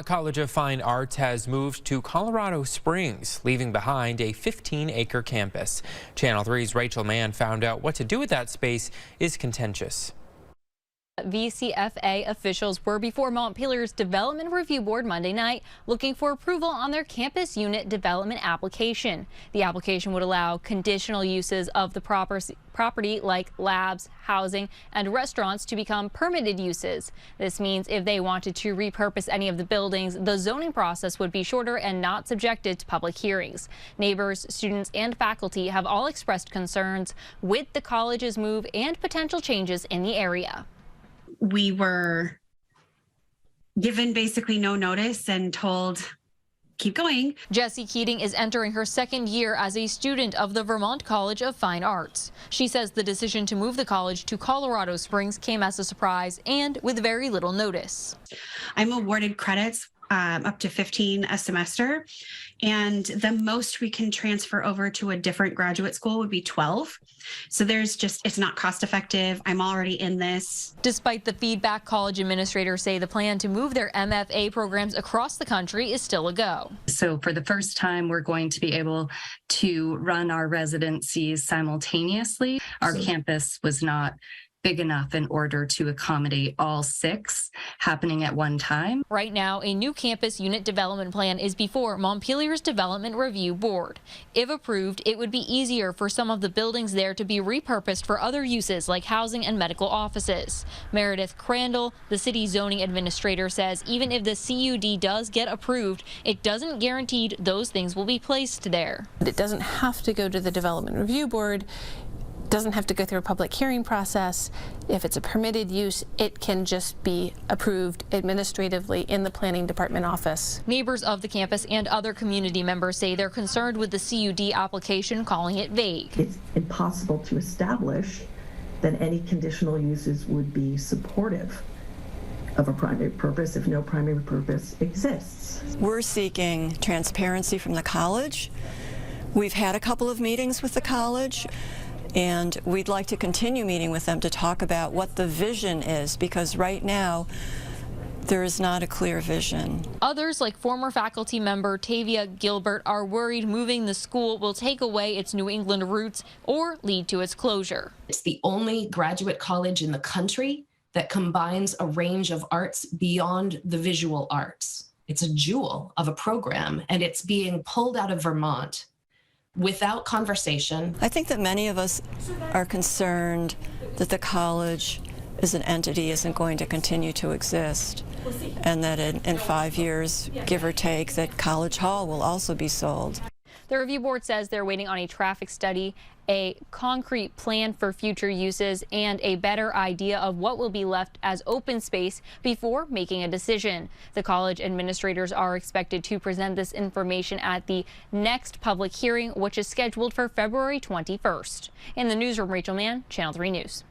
College of Fine Arts has moved to Colorado Springs, leaving behind a 15-acre campus. Channel 3's Rachel Mann found out what to do with that space is contentious. VCFA officials were before Montpelier's Development Review Board Monday night looking for approval on their campus unit development application. The application would allow conditional uses of the property like labs, housing, and restaurants to become permitted uses. This means if they wanted to repurpose any of the buildings, the zoning process would be shorter and not subjected to public hearings. Neighbors, students, and faculty have all expressed concerns with the college's move and potential changes in the area. We were given basically no notice and told, keep going. Jessie Keating is entering her second year as a student of the Vermont College of Fine Arts. She says the decision to move the college to Colorado Springs came as a surprise and with very little notice. I'm awarded credits up to 15 a semester, and the most we can transfer over to a different graduate school would be 12. So it's not cost effective. I'm already in this. Despite the feedback, college administrators say the plan to move their MFA programs across the country is still a go. So for the first time, we're going to be able to run our residencies simultaneously. Our campus was not big enough in order to accommodate all 6 happening at one time. Right now, a new campus unit development plan is before Montpelier's Development Review Board. If approved, it would be easier for some of the buildings there to be repurposed for other uses like housing and medical offices. Meredith Crandall, the city zoning administrator, says even if the CUD does get approved, it doesn't guarantee those things will be placed there. It doesn't have to go to the Development Review Board. Doesn't have to go through a public hearing process. If it's a permitted use, it can just be approved administratively in the planning department office. Neighbors of the campus and other community members say they're concerned with the CUD application, calling it vague. It's impossible to establish that any conditional uses would be supportive of a primary purpose if no primary purpose exists. We're seeking transparency from the college. We've had a couple of meetings with the college, and we'd like to continue meeting with them to talk about what the vision is, because right now there is not a clear vision. Others, like former faculty member Tavia Gilbert, are worried moving the school will take away its New England roots or lead to its closure. It's the only graduate college in the country that combines a range of arts beyond the visual arts. It's a jewel of a program, and it's being pulled out of Vermont without conversation. I think that many of us are concerned that the college as an entity isn't going to continue to exist, and that in 5 years, give or take, that College Hall will also be sold. The review board says they're waiting on a traffic study, a concrete plan for future uses, and a better idea of what will be left as open space before making a decision. The college administrators are expected to present this information at the next public hearing, which is scheduled for February 21st. In the newsroom, Rachel Mann, Channel 3 News.